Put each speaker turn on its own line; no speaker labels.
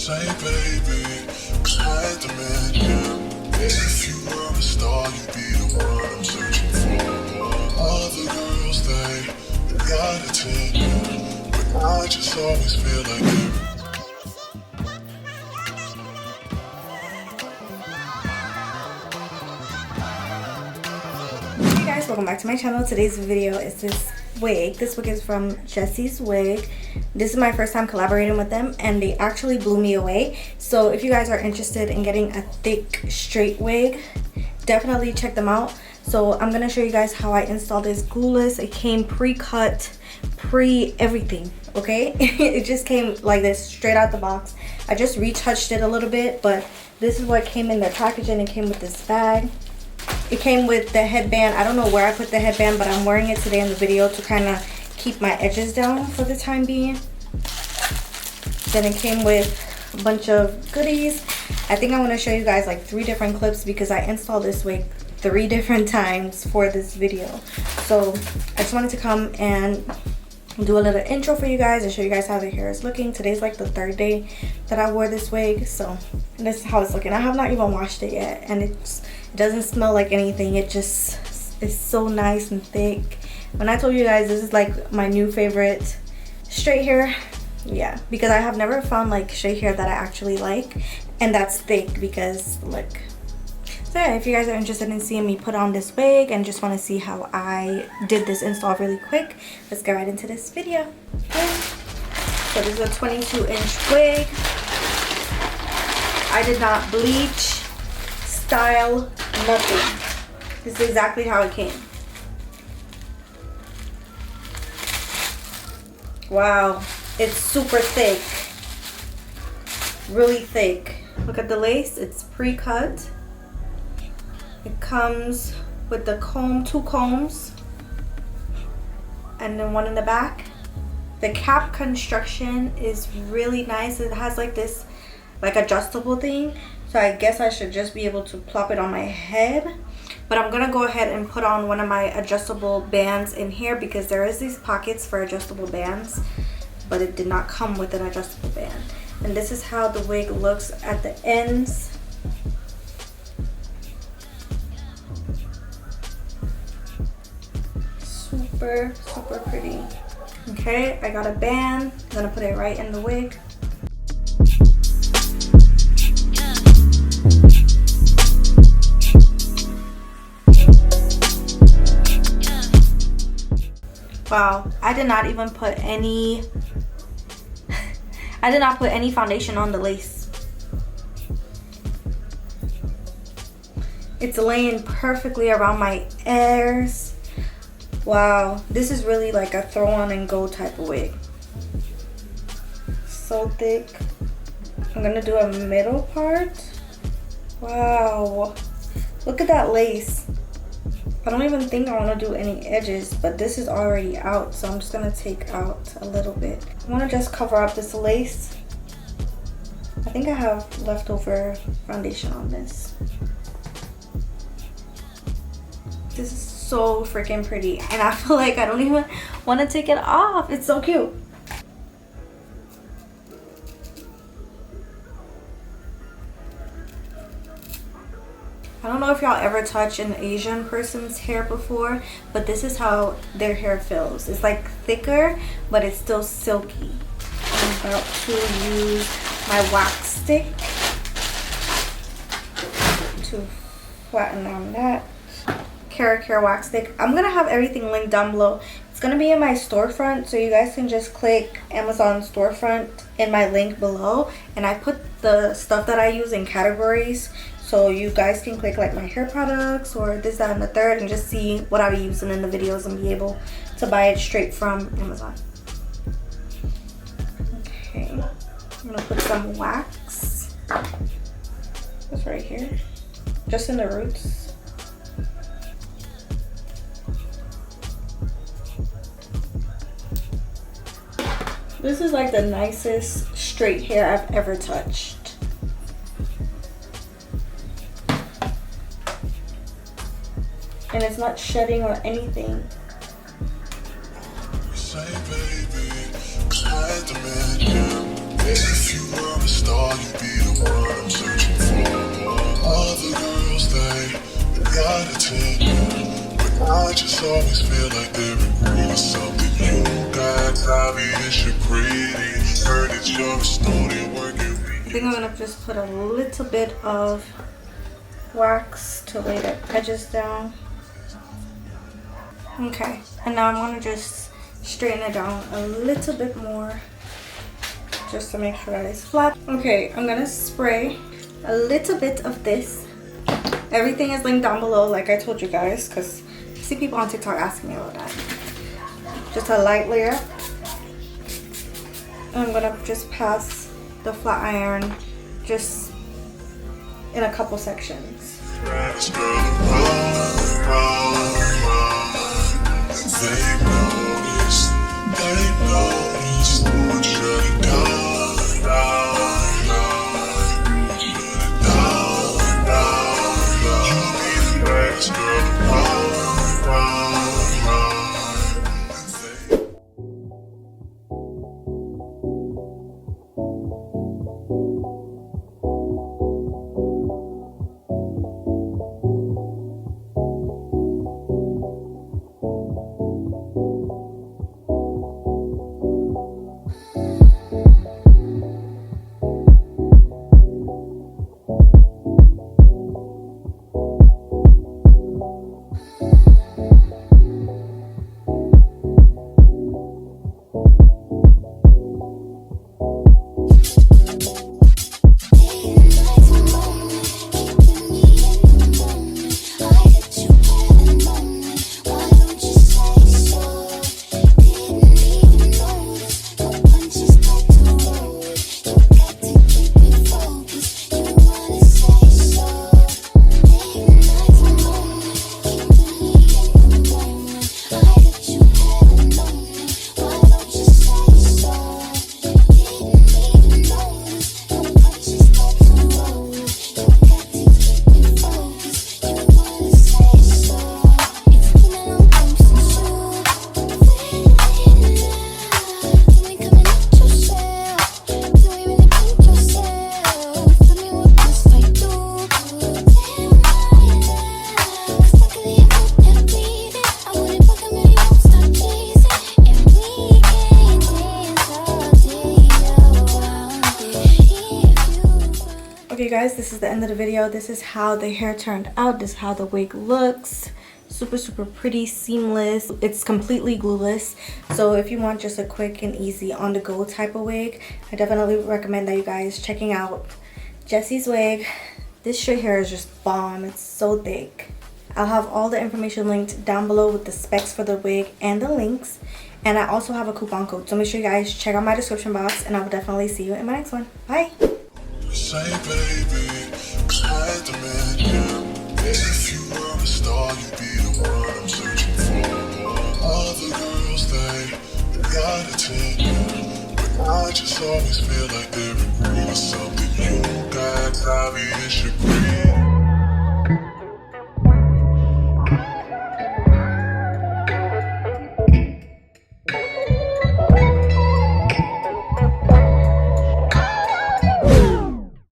Say baby, climb the mansion. If you were a star, you'd be the one I'm searching for. All the girls, they got attention, but I just always feel like every
Hey guys, welcome back to my channel. Today's video is this wig. This wig is from Jessie's Wig. This is my first time collaborating with them and they actually blew me away. So if you guys are interested in getting a thick straight wig, definitely check them out. So I'm gonna show you guys how I installed this glueless. It came pre-cut, everything, okay? It just came like this straight out the box. I just retouched it a little bit, but this is what came in the packaging. It came with this bag. It came with the headband. I don't know where I put the headband, but I'm wearing it today in the video to kind of keep my edges down for the time being. Then it came with a bunch of goodies. I think I want to show you guys like 3 different clips because I installed this wig 3 different times for this video. So I just wanted to come and do a little intro for you guys and show you guys how the hair is looking. Today's like the 3rd day that I wore this wig, so this is how it's looking. I have not even washed it yet, and it doesn't smell like anything. It just is so nice and thick. When I told you guys this is like my new favorite straight hair, yeah, because I have never found like straight hair that I actually like and that's thick. Because look, so yeah, if you guys are interested in seeing me put on this wig and just want to see how I did this install really quick, let's get right into this video. Okay. So this is a 22-inch wig. I did not bleach, style, nothing. This is exactly how it came. Wow, it's super thick, really thick. Look at the lace, it's pre-cut. It comes with the comb, 2 combs, and then 1 in the back. The cap construction is really nice. It has like this like adjustable thing, so I guess I should just be able to plop it on my head. But I'm gonna go ahead and put on one of my adjustable bands in here because there is these pockets for adjustable bands, but it did not come with an adjustable band. And this is how the wig looks at the ends. Super pretty. Okay, I got a band. I'm gonna put it right in the wig. Wow, I did not even put any I did not put any foundation on the lace. It's laying perfectly around my ears. Wow, this is really like a throw on and go type of wig. So thick. I'm gonna do a middle part. Wow, look at that lace. I don't even think I want to do any edges, but this is already out, so I'm just gonna take out a little bit. I want to just cover up this lace. I think I have leftover foundation on this. This is so freaking pretty, and I feel like I don't even want to take it off. It's so cute. I don't know if y'all ever touched an Asian person's hair before, but this is how their hair feels. It's like thicker, but it's still silky. I'm about to use my wax stick to flatten on that. Care wax stick. I'm gonna have everything linked down below. It's gonna be in my storefront, so you guys can just click Amazon storefront in my link below, and I put the stuff that I use in categories, so you guys can click like my hair products or this, that, and the third, and just see what I'll be using in the videos and be able to buy it straight from Amazon. Okay, I'm gonna put some wax. That's right here, just in the roots. This is like the nicest straight hair I've ever touched. And it's not shedding or anything. Say baby, climb the mansion. If you were a star,
just always feel like there is something you got. Obvious you're pretty. Heard that you're a story working.
I think I'm gonna just put a little bit of wax to lay the edges down. Okay, and now I'm gonna just straighten it down a little bit more just to make sure that it's flat. Okay, I'm gonna spray a little bit of this. Everything is linked down below like I told you guys, because I see people on TikTok asking me about that. Just a light layer. And I'm gonna just pass the flat iron just in a couple sections. Okay guys, this is the end of the video. This is how the hair turned out. This is how the wig looks. Super pretty, seamless. It's completely glueless. So if you want just a quick and easy on the go type of wig, I definitely recommend that you guys checking out Jessie's wig. This straight hair is just bomb. It's so thick. I'll have all the information linked down below with the specs for the wig and the links. And I also have a coupon code. So make sure you guys check out my description box, and I will definitely see you in my next one. Bye.
Say baby, try to mention if you were a star, you'd be the one I'm searching for. Other girls, they got attention, but I just always feel like there is something you got. Obvious you're pretty.